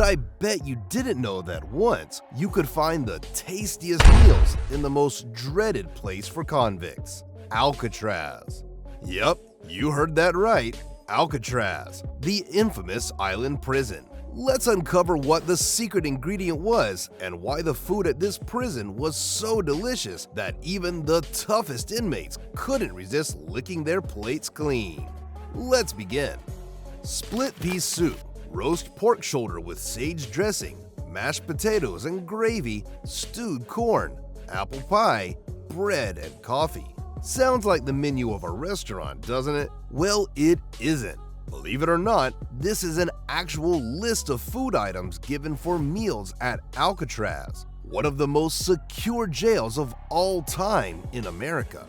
I bet you didn't know that once you could find the tastiest meals in the most dreaded place for convicts, Alcatraz. Yep, you heard that right, Alcatraz, the infamous island prison. Let's uncover what the secret ingredient was and why the food at this prison was so delicious that even the toughest inmates couldn't resist licking their plates clean. Let's begin. Split pea soup, roast pork shoulder with sage dressing, mashed potatoes and gravy, stewed corn, apple pie, bread, and coffee. Sounds like the menu of a restaurant, doesn't it? Well, it isn't. Believe it or not, this is an actual list of food items given for meals at Alcatraz, one of the most secure jails of all time in America.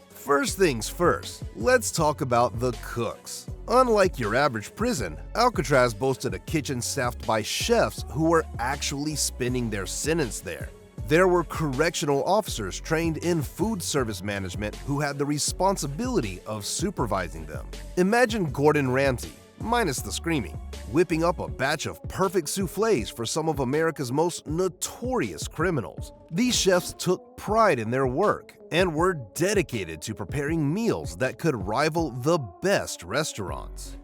First things first, let's talk about the cooks. Unlike your average prison, Alcatraz boasted a kitchen staffed by chefs who were actually spending their sentence there. There were correctional officers trained in food service management who had the responsibility of supervising them. Imagine Gordon Ramsay, minus the screaming, whipping up a batch of perfect soufflés for some of America's most notorious criminals. These chefs took pride in their work and were dedicated to preparing meals that could rival the best restaurants.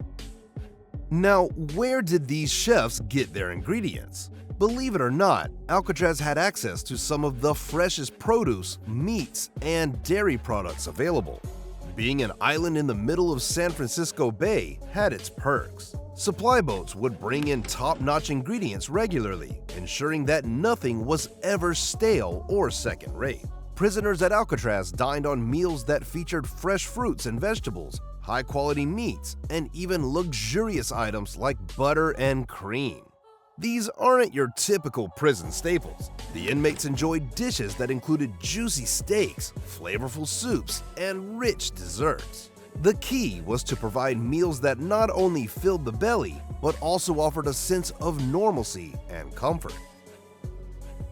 Now, where did these chefs get their ingredients? Believe it or not, Alcatraz had access to some of the freshest produce, meats, and dairy products available. Being an island in the middle of San Francisco Bay had its perks. Supply boats would bring in top-notch ingredients regularly, ensuring that nothing was ever stale or second-rate. Prisoners at Alcatraz dined on meals that featured fresh fruits and vegetables, high-quality meats, and even luxurious items like butter and cream. These aren't your typical prison staples. The inmates enjoyed dishes that included juicy steaks, flavorful soups, and rich desserts. The key was to provide meals that not only filled the belly, but also offered a sense of normalcy and comfort.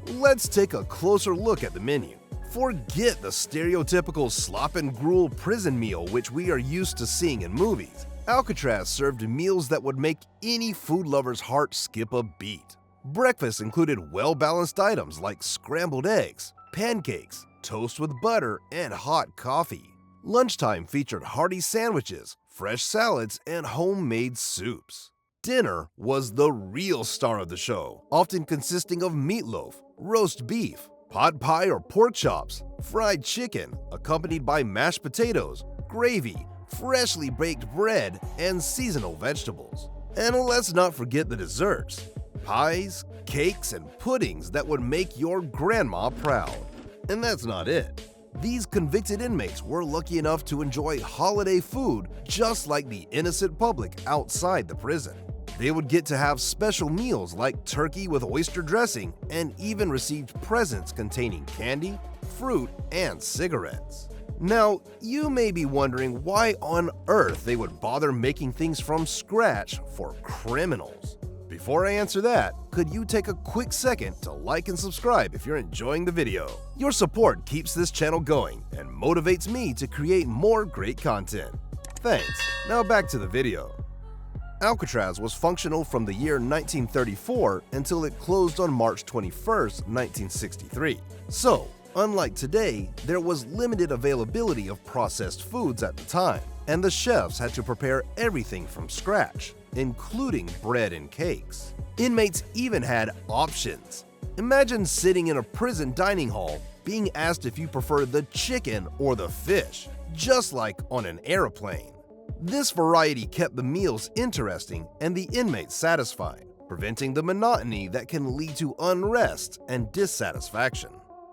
Let's take a closer look at the menu. Forget the stereotypical slop and gruel prison meal which we are used to seeing in movies. Alcatraz served meals that would make any food lover's heart skip a beat. Breakfast included well-balanced items like scrambled eggs, pancakes, toast with butter, and hot coffee. Lunchtime featured hearty sandwiches, fresh salads, and homemade soups. Dinner was the real star of the show, often consisting of meatloaf, roast beef, pot pie or pork chops, fried chicken, accompanied by mashed potatoes, gravy, freshly baked bread, and seasonal vegetables. And let's not forget the desserts, pies, cakes, and puddings that would make your grandma proud. And that's not it. These convicted inmates were lucky enough to enjoy holiday food just like the innocent public outside the prison. They would get to have special meals like turkey with oyster dressing and even received presents containing candy, fruit, and cigarettes. Now, you may be wondering why on earth they would bother making things from scratch for criminals. Before I answer that, could you take a quick second to like and subscribe if you're enjoying the video? Your support keeps this channel going and motivates me to create more great content. Thanks. Now back to the video. Alcatraz was functional from the year 1934 until it closed on March 21, 1963. So, unlike today, there was limited availability of processed foods at the time, and the chefs had to prepare everything from scratch, including bread and cakes. Inmates even had options. Imagine sitting in a prison dining hall, being asked if you prefer the chicken or the fish, just like on an airplane. This variety kept the meals interesting and the inmates satisfied, preventing the monotony that can lead to unrest and dissatisfaction.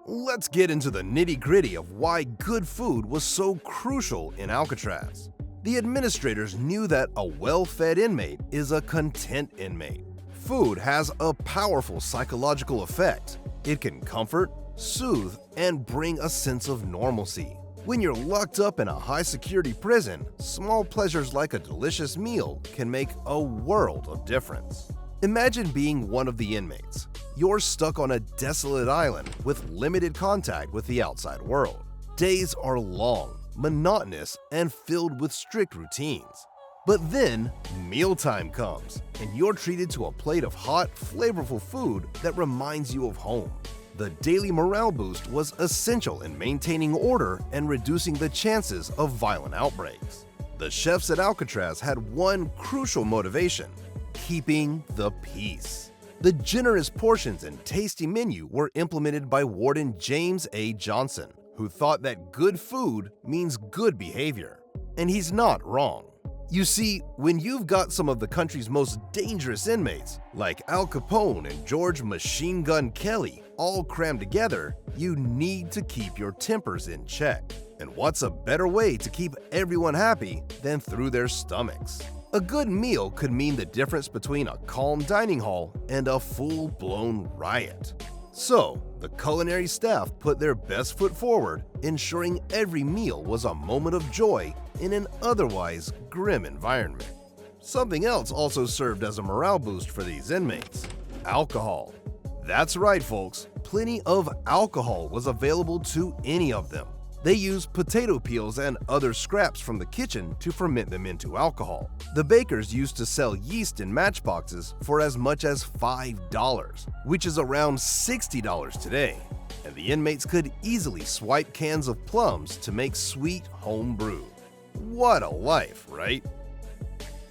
Let's get into the nitty-gritty of why good food was so crucial in Alcatraz. The administrators knew that a well-fed inmate is a content inmate. Food has a powerful psychological effect. It can comfort, soothe, and bring a sense of normalcy. When you're locked up in a high-security prison, small pleasures like a delicious meal can make a world of difference. Imagine being one of the inmates. You're stuck on a desolate island with limited contact with the outside world. Days are long, monotonous, and filled with strict routines. But then, mealtime comes, and you're treated to a plate of hot, flavorful food that reminds you of home. The daily morale boost was essential in maintaining order and reducing the chances of violent outbreaks. The chefs at Alcatraz had one crucial motivation: keeping the peace. The generous portions and tasty menu were implemented by Warden James A. Johnson, who thought that good food means good behavior. And he's not wrong. You see, when you've got some of the country's most dangerous inmates, like Al Capone and George Machine Gun Kelly, all crammed together, you need to keep your tempers in check. And what's a better way to keep everyone happy than through their stomachs? A good meal could mean the difference between a calm dining hall and a full-blown riot. So, the culinary staff put their best foot forward, ensuring every meal was a moment of joy in an otherwise grim environment. Something else also served as a morale boost for these inmates: alcohol. That's right, folks, plenty of alcohol was available to any of them. They used potato peels and other scraps from the kitchen to ferment them into alcohol. The bakers used to sell yeast in matchboxes for as much as $5, which is around $60 today. And the inmates could easily swipe cans of plums to make sweet home brew. What a life, right?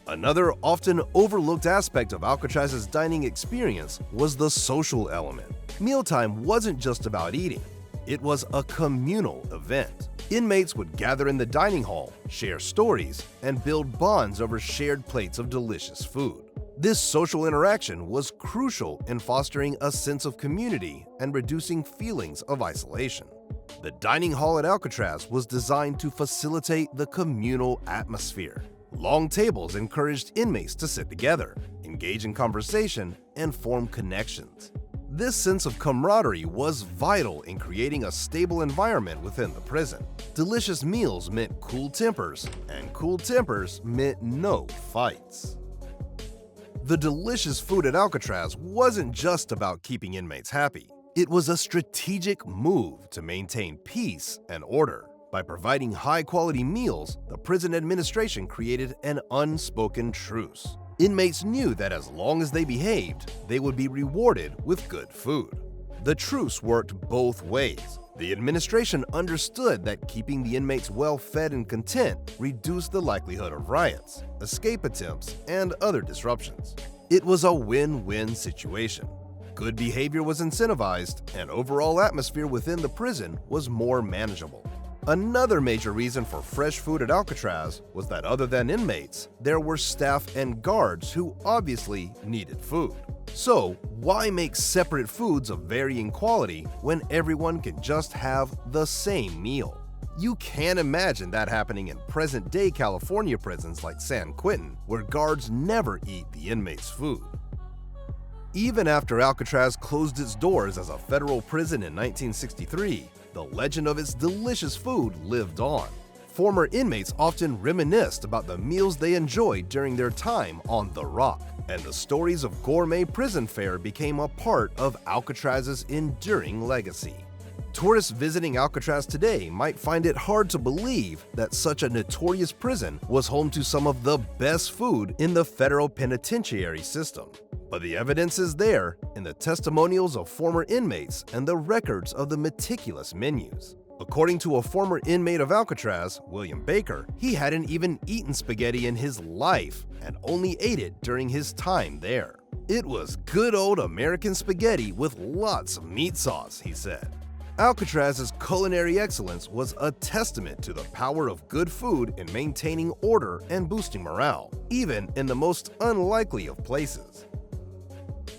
Another often overlooked aspect of Alcatraz's dining experience was the social element. Mealtime wasn't just about eating. It was a communal event. Inmates would gather in the dining hall, share stories, and build bonds over shared plates of delicious food. This social interaction was crucial in fostering a sense of community and reducing feelings of isolation. The dining hall at Alcatraz was designed to facilitate the communal atmosphere. Long tables encouraged inmates to sit together, engage in conversation, and form connections. This sense of camaraderie was vital in creating a stable environment within the prison. Delicious meals meant cool tempers, and cool tempers meant no fights. The delicious food at Alcatraz wasn't just about keeping inmates happy. It was a strategic move to maintain peace and order. By providing high-quality meals, the prison administration created an unspoken truce. Inmates knew that as long as they behaved, they would be rewarded with good food. The truce worked both ways. The administration understood that keeping the inmates well-fed and content reduced the likelihood of riots, escape attempts, and other disruptions. It was a win-win situation. Good behavior was incentivized, and overall atmosphere within the prison was more manageable. Another major reason for fresh food at Alcatraz was that other than inmates, there were staff and guards who obviously needed food. So, why make separate foods of varying quality when everyone can just have the same meal? You can't imagine that happening in present-day California prisons like San Quentin, where guards never eat the inmates' food. Even after Alcatraz closed its doors as a federal prison in 1963, the legend of its delicious food lived on. Former inmates often reminisced about the meals they enjoyed during their time on the Rock, and the stories of gourmet prison fare became a part of Alcatraz's enduring legacy. Tourists visiting Alcatraz today might find it hard to believe that such a notorious prison was home to some of the best food in the federal penitentiary system. But the evidence is there in the testimonials of former inmates and the records of the meticulous menus. According to a former inmate of Alcatraz, William Baker, he hadn't even eaten spaghetti in his life and only ate it during his time there. It was good old American spaghetti with lots of meat sauce, he said. Alcatraz's culinary excellence was a testament to the power of good food in maintaining order and boosting morale, even in the most unlikely of places.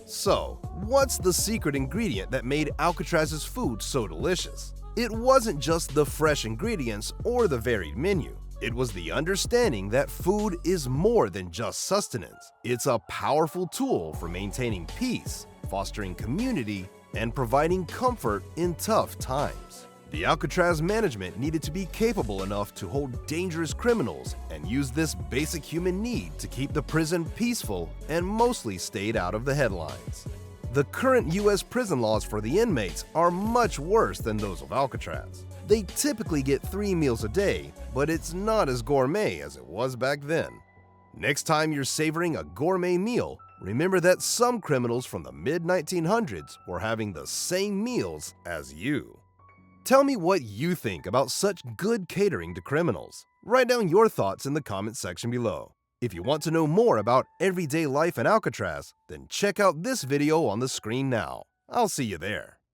So, what's the secret ingredient that made Alcatraz's food so delicious? It wasn't just the fresh ingredients or the varied menu. It was the understanding that food is more than just sustenance. It's a powerful tool for maintaining peace, fostering community, and providing comfort in tough times. The Alcatraz management needed to be capable enough to hold dangerous criminals and use this basic human need to keep the prison peaceful and mostly stayed out of the headlines. The current U.S. prison laws for the inmates are much worse than those of Alcatraz. They typically get 3 meals a day, but it's not as gourmet as it was back then. Next time you're savoring a gourmet meal, remember that some criminals from the mid-1900s were having the same meals as you. Tell me what you think about such good catering to criminals. Write down your thoughts in the comment section below. If you want to know more about everyday life in Alcatraz, then check out this video on the screen now. I'll see you there.